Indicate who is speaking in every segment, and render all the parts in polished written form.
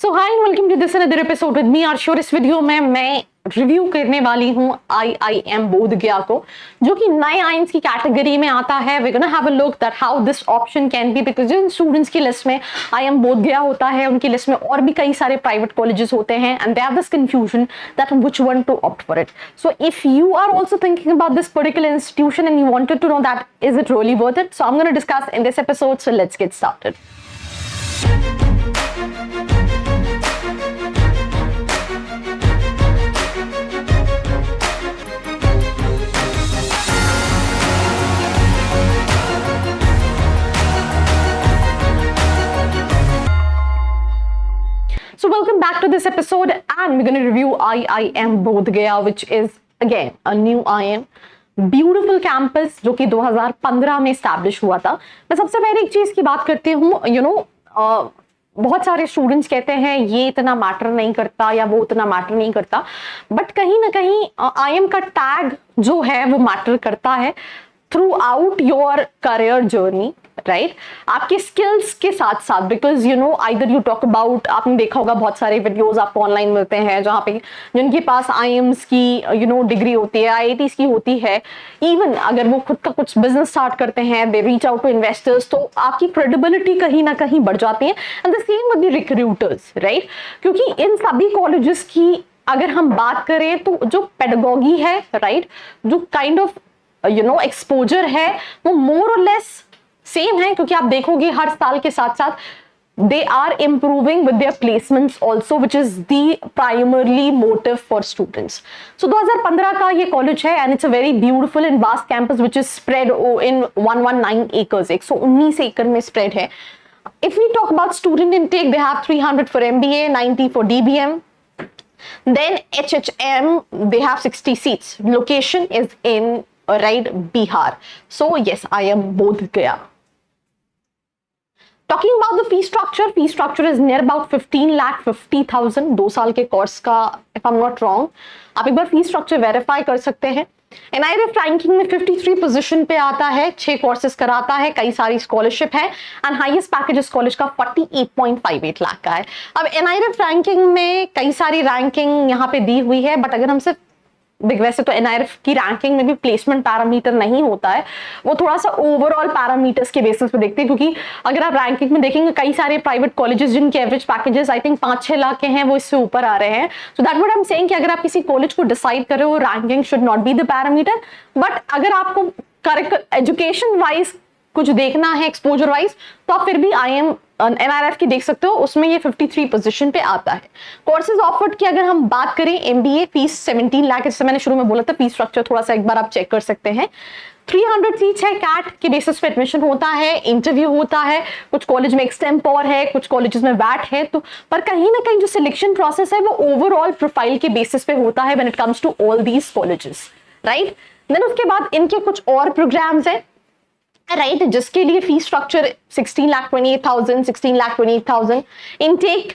Speaker 1: So hi, welcome to this another episode with me Aarshur. इस video में मैं review करने वाली हूँ IIM बोधगया को, जो कि नए आइंस की कैटेगरी में आता है। We gonna have a look that how this option can be, because जिन स्टूडेंट्स की लिस्ट में IIM बोधगया होता है, उनकी लिस्ट में और भी कई सारे प्राइवेट कॉलेजेस होते हैं, and they have this confusion that which one to opt for it. So if you are also thinking about this particular institution and you wanted to know that is it really worth it, so I am gonna discuss in this episode. So let's get started. So welcome back to this episode, and we're going to review IIM Bodh which is again a new IIM, beautiful campus जो कि 2015 में establish हुआ था। मैं सबसे पहले एक चीज की बात करती हूँ, बहुत सारे स्टूडेंट्स कहते हैं ये इतना मैटर नहीं करता या वो उतना मैटर नहीं करता, बट कहीं ना कहीं IIM का टैग जो है वो मैटर करता है through out your career journey, right? आपके स्किल्स के साथ साथ, because either you talk about, आपने देखा होगा बहुत सारे वीडियोस आपको ऑनलाइन मिलते हैं जहाँ पे जिनके पास IIMs की डिग्री होती है, IITs की होती है, इवन अगर वो खुद का कुछ बिजनेस स्टार्ट करते हैं, they reach out to investors, तो आपकी क्रेडिबिलिटी कहीं ना कहीं बढ़ जाती है। And the same with the recruiters, right? क्योंकि इन सभी कॉलेजेस की अगर हम बात करें तो जो पेडागॉजी है, राइट, जो काइंड ऑफ एक्सपोजर है, वो मोर और लेस सेम है। क्योंकि आप देखोगे हर साल के साथ साथ they are improving with their placements also, which is the primarily motive for students. So 2015 का ये कॉलेज है, and it's a very beautiful and vast campus which is spread in 119 acres, 119 एकड़ में spread है। If we talk about student intake, they have 300 for MBA, 90 for DBM. Then HHM, they have 60 seats. Location is in Bihar. So yes, I am Bodhgaya. Talking about the fee structure is near about 15,50,000 2 साल के course का, if I'm not wrong। आप एक बार fee structure verify कर सकते हैं। NIRF ranking में 53 position पे आता है, 6 कोर्सेज कराता है, कई सारी स्कॉलरशिप है, एंड हाईएस्ट पैकेज इस कॉलेज का 48.58 लाख का है। अब NIRF रैंकिंग में कई सारी रैंकिंग यहाँ पे दी हुई है, बट अगर हम सिर्फ वैसे तो NIRF की रैंकिंग में भी प्लेसमेंट पैरामीटर नहीं होता है, वो थोड़ा सा ओवरऑल पैरामीटर्स के बेसिस पे देखते हैं। क्योंकि अगर आप रैंकिंग में देखेंगे कई सारे प्राइवेट कॉलेजेस जिनके average packages I think 5-6 lakh के हैं, वो इससे ऊपर आ रहे हैं। So that what I am saying कि अगर आप किसी कॉलेज को डिसाइड कर रहे हो, ranking should not be the parameter, but अगर आपको करेक्ट एजुकेशन वाइज कुछ देखना है, एक्सपोजर वाइज, तो आप फिर भी IIM NIRF की देख सकते हो, उसमें ये 53 पोजीशन पे आता है। कोर्सेज ऑफर्ड की अगर हम बात करें, MBA फीस 17 लाख, जैसे मैंने शुरू में बोला था, फीस स्ट्रक्चर थोड़ा सा एक बार आप चेक कर सकते हैं। 300 सीट्स है, कैट के बेसिस पे एडमिशन होता है, इंटरव्यू होता है, कुछ कॉलेज में एक्सटेम्पोर है, कुछ कॉलेजेस में वैट है, तो पर कहीं ना कहीं जो सिलेक्शन प्रोसेस है वो ओवरऑल प्रोफाइल के बेसिस पे होता है when it comes to all these colleges, right? Then उसके बाद इनके कुछ और प्रोग्राम्स हैं, राइट, जिसके लिए फी स्ट्रक्चर 16,28,000, 16,28,000। इनटेक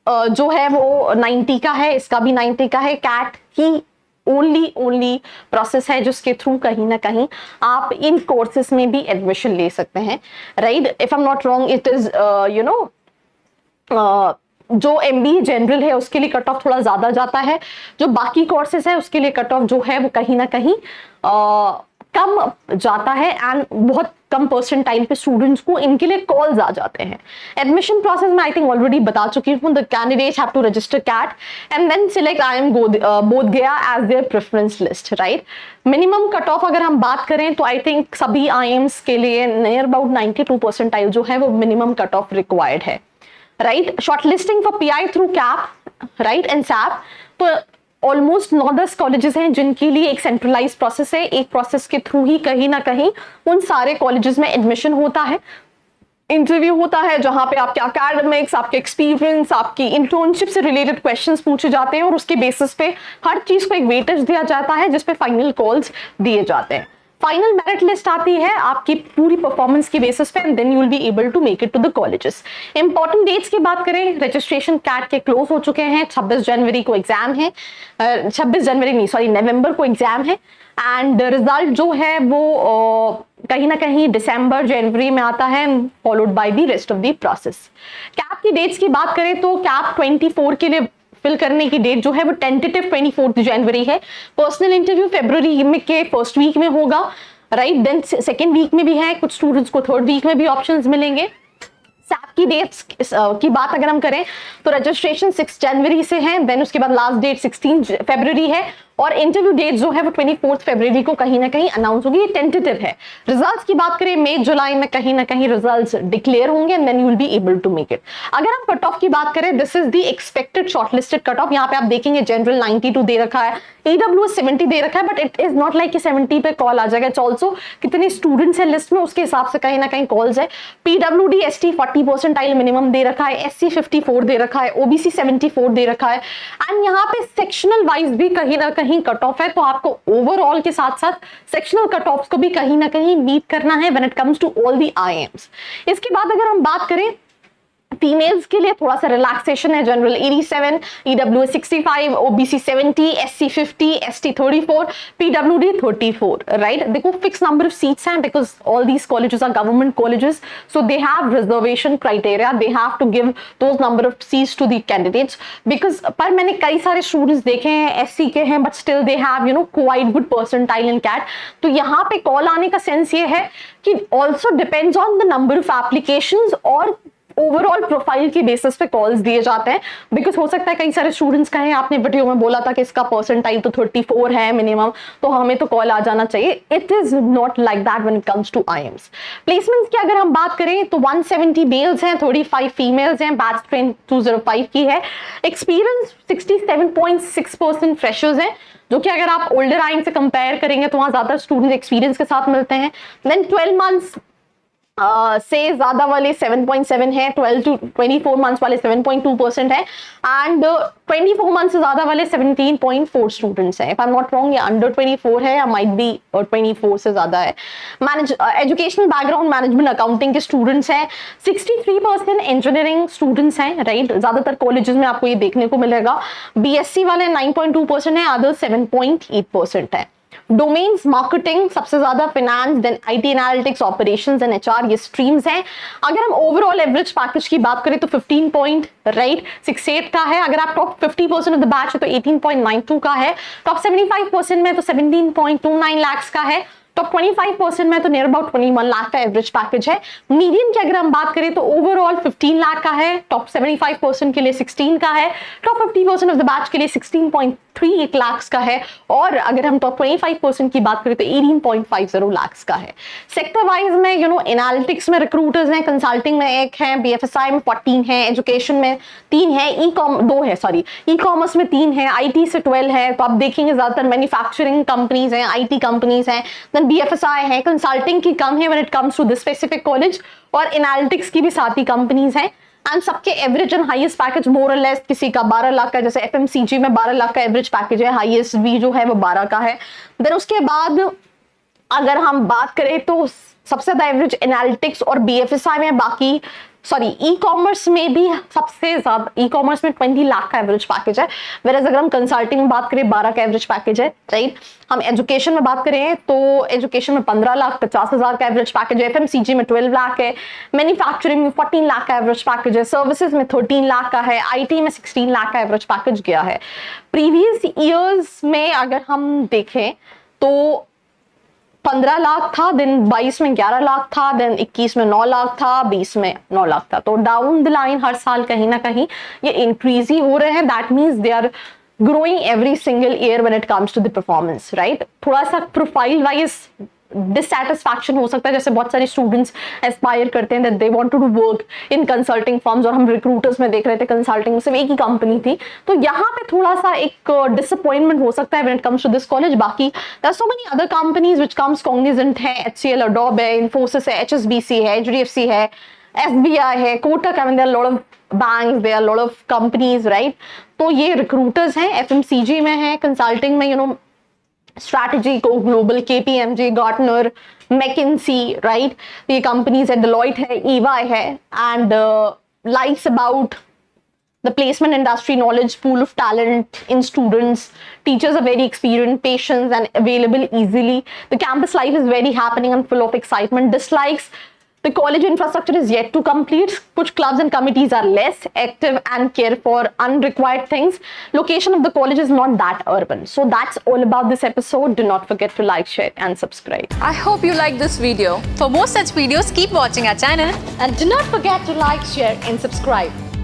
Speaker 1: जो है वो 90 का है, इसका भी 90 का है। कैट ही ओनली प्रोसेस है जिसके थ्रू कहीं ना कहीं आप इन कोर्सेस में भी एडमिशन ले सकते हैं, right? If I am not wrong, it is जो MBA जनरल है उसके लिए कट ऑफ थोड़ा ज्यादा जाता है, जो बाकी कोर्सेस है उसके लिए कट ऑफ जो है वो कहीं ना कहीं कम जाता है, एंड बहुत कम परसेंटाइल पे स्टूडेंट्स को इनके लिए कॉल्स आ जाते हैं। एडमिशन प्रोसेस में आई थिंक ऑलरेडी बता चुकी हूँ, the candidates have to register CAT and then select IIM Bodhgaya as their preference list, right? Minimum cut off अगर हम बात करें तो आई थिंक सभी IIMs के लिए नियर अबाउट 92 परसेंटाइल जो है वो मिनिमम कट ऑफ रिक्वायर्ड है, right? Short listing for PI through cap, right, and SAP, तो ऑलमोस्ट 9-10 कॉलेजेस हैं जिनके लिए एक सेंट्रलाइज प्रोसेस है, एक प्रोसेस के थ्रू ही कहीं ना कहीं उन सारे कॉलेजेस में एडमिशन होता है, इंटरव्यू होता है, जहां पे आपके एकेडमिक्स, आपके एक्सपीरियंस, आपकी इंटर्नशिप से रिलेटेड क्वेश्चंस पूछे जाते हैं, और उसके बेसिस पे हर चीज को एक वेटेज दिया जाता है जिसपे फाइनल कॉल्स दिए जाते हैं, फाइनल मेरिट लिस्ट आती है आपकी पूरी परफॉर्मेंस की बेसिस पे, and then you will be able to make it to the colleges. Important dates की बात करें, रजिस्ट्रेशन कैट के क्लोज हो चुके हैं, 26 जनवरी को एग्जाम है, 26 जनवरी नहीं सॉरी नवंबर को एग्जाम है, एंड रिजल्ट जो है वो कहीं ना कहीं दिसंबर जनवरी में आता है, followed by the rest of the process. Cap की डेट्स की बात करें तो कैप 24 के लिए फिल करने की डेट जो है वो टेंटेटिव 24 जनवरी है। पर्सनल इंटरव्यू फरवरी में के फर्स्ट वीक में होगा, राइट, देन सेकेंड वीक में भी है, कुछ स्टूडेंट्स को थर्ड वीक में भी ऑप्शंस मिलेंगे। सैप की डेट्स की बात अगर हम करें तो रजिस्ट्रेशन 6 जनवरी से है, देन उसके बाद लास्ट डेट 16 फरवरी है, और इंटरव्यू डेट जो है वो 24 फरवरी को कहीं ना कहीं अनाउंस होगी, ये टेंटेटिव है। रिजल्ट्स की बात करें मई जुलाई में कहीं ना कहीं रिजल्ट्स डिक्लेयर होंगे, and then you will be able to make it. अगर हम कट ऑफ की बात करें, this is the expected shortlisted cut off. यहाँ पे आप देखेंगे जनरल 92 दे रखा है, ईडब्ल्यूएस 70 दे रखा है, but it is not like कि 70 पे कॉल आ जाएगा। इट्स ऑल्सो कितने स्टूडेंट्स है लिस्ट में उसके हिसाब से कहीं ना कहीं कॉल्स है। पीडब्ल्यूडी एसटी 40 परसेंटाइल मिनिमम दे रखा है, एससी 54 दे रखा है, ओबीसी 74 दे रखा है, एंड यहाँ पे सेक्शनल वाइज भी कहीं ना कहीं कट ऑफ है, तो आपको ओवरऑल के साथ साथ सेक्शनल कट ऑफ्स को भी कहीं ना कहीं मीट करना है when it comes to all the IIMs. इसके बाद अगर हम बात करें फीमेल्स के लिए थोड़ा सा रिलैक्सेशन है, general 87, EWS 65, OBC 70, SC 50, ST 34, PWD 34, right. देखो फिक्स नंबर ऑफ सीट्स हैं because all these colleges are government colleges, so they have reservation criteria, they have to give those number of seats to the candidates because पर मैंने कई सारे students देखे हैं SC के हैं but still they have quite good percentile in CAT. तो यहाँ पे कॉल आने का सेंस ये है कि also depends on the number of applications और ओवरऑल प्रोफाइल की बेसिस पे कॉल्स दिए जाते हैं, बिकॉज हो सकता है कई सारे स्टूडेंट्स कहें आपने वीडियो में बोला था कि इसका परसेंटाइल तो 34 है मिनिमम, तो हमें तो कॉल आ जाना चाहिए। It is not like that when it comes to IIMs. Placements की अगर हम बात करें तो 170 मेल्स हैं, 35 फीमेल्स हैं, बैच ट्रेन 205 की है, एक्सपीरियंस 67.6% फ्रेशर्स हैं, जो कि अगर आप ओल्डर आईएम से कंपेयर करेंगे तो वहां ज्यादा स्टूडेंट एक्सपीरियंस के साथ मिलते हैं। देन 12 मंथ्स से ज्यादा वाले 7.7 है, 12 to 24 मंथ्स वाले 7.2% है, एंड 24 मंथ्स से ज्यादा वाले 17.4 स्टूडेंट्स हैं। If I am not wrong, ये अंडर 24 है या माइट बी और 24 से ज्यादा है। एजुकेशनल बैकग्राउंड मैनेजमेंट अकाउंटिंग के स्टूडेंट्स हैं, 63% इंजीनियरिंग स्टूडेंट्स हैं, राइट। ज्यादातर कॉलेजेस में आपको ये देखने को मिलेगा। बीएससी वाले 9.2% है, अदर 7.8% है। डोमेन्स मार्केटिंग सबसे ज्यादा, finance, then IT analytics, operations and HR, ये स्ट्रीम्स हैं। अगर हम ओवरऑल एवरेज पैकेज की बात करें तो 15.68 का है। अगर आप टॉप 50% ऑफ द बैच है तो 18.92 का है, टॉप 75% में तो 17.29 लाख का है, टॉप 25% में तो नियर अबाउट 21 लाख का एवरेज पैकेज है। मीडियन की अगर हम बात करें तो ओवरऑल 15 लाख का है, टॉप 75% के लिए 16 का है, टॉप 50% ऑफ द बैच के लिए 16.38 लाख का है, और अगर हम टॉप 25% की बात करें तो 18.50 लाख का है। सेक्टर वाइज में एनालिटिक्स में रिक्रूटर्स हैं, कंसल्टिंग में 1 है, बीएफएसआई में 14 है, एजुकेशन में 3 है, ई कॉमर्स में 3 है, आईटी से 12 है। तो आप देखेंगे ज्यादातर मैन्युफैक्चरिंग कंपनीज हैं, आईटी कंपनीज हैं, बीएफएसआई है, कंसल्टिंग की कम है when it comes to this specific college, और एनालिटिक्स की भी 7 ही कंपनीज हैं। एंड सबके average and highest package more or less, किसी का 12 लाख का, जैसे एफएमसीजी में 12 लाख का एवरेज पैकेज है, हाईएस्ट भी जो है वो 12 का है। देन उसके बाद अगर हम बात करें तो सबसे ज्यादा एवरेज एनालिटिक्स और बीएफएसआई में, बाकी ई कॉमर्स में भी सबसे ज्यादा, ई कॉमर्स में 20 लाख का एवरेज पैकेज है, वेरएज अगर हम कंसल्टिंग में बात करें 12 का एवरेज पैकेज है, राइट। हम एजुकेशन में बात करें तो एजुकेशन में 15,50,000 का एवरेज पैकेज है, एफएमसीजी में 12 लाख है, मैन्युफैक्चरिंग में 14 लाख का एवरेज पैकेज है, सर्विसेज में 13 लाख का है, आईटी में 16 लाख का एवरेज पैकेज गया है। प्रीवियस ईयर्स में अगर हम देखें तो 15 लाख था, देन 22 में 11 लाख था, देन 21 में 9 लाख था, 20 में 9 लाख था। तो डाउन द लाइन हर साल कहीं ना कहीं ये इंक्रीज ही हो रहे हैं। That means they are growing every single year when it comes to the performance, right. थोड़ा सा प्रोफाइल वाइज डिससैटिस्फैक्शन हो सकता है, जैसे बहुत सारे स्टूडेंट्स एस्पायर करते हैं that they want to do work in consulting firms, और हम रिक्रूटर्स में देख रहे थे कंसल्टिंग में सिर्फ एक ही कंपनी थी, तो यहाँ पे थोड़ा सा एक डिसअपॉइंटमेंट हो सकता है when it comes to this college. बाकी there are so many other companies which comes, Cognizant है, एचसीएल, अडोब है, इन्फोसिस है, एचएसबीसी है, एचडीएफसी है, एसबीआई है, Kotak, I mean there are lot of banks, there are lot of companies, right. तो ये recruiters हैं, एफएमसीजी में है, कंसल्टिंग में Strategy, Go Global, KPMG, Gartner, McKinsey, right? The companies at Deloitte hai, EY hai, and lies about the placement industry, knowledge pool of talent in students. Teachers are very experienced, patient, and available easily. The campus life is very happening and full of excitement. Dislikes: the college infrastructure is yet to complete. Kuch clubs and committees are less active and care for unrequired things. Location of the college is not that urban. So that's all about this episode. Do not forget to like, share, and subscribe.
Speaker 2: I hope you liked this video. For more such videos, keep watching our channel.
Speaker 1: And do not forget to like, share, and subscribe.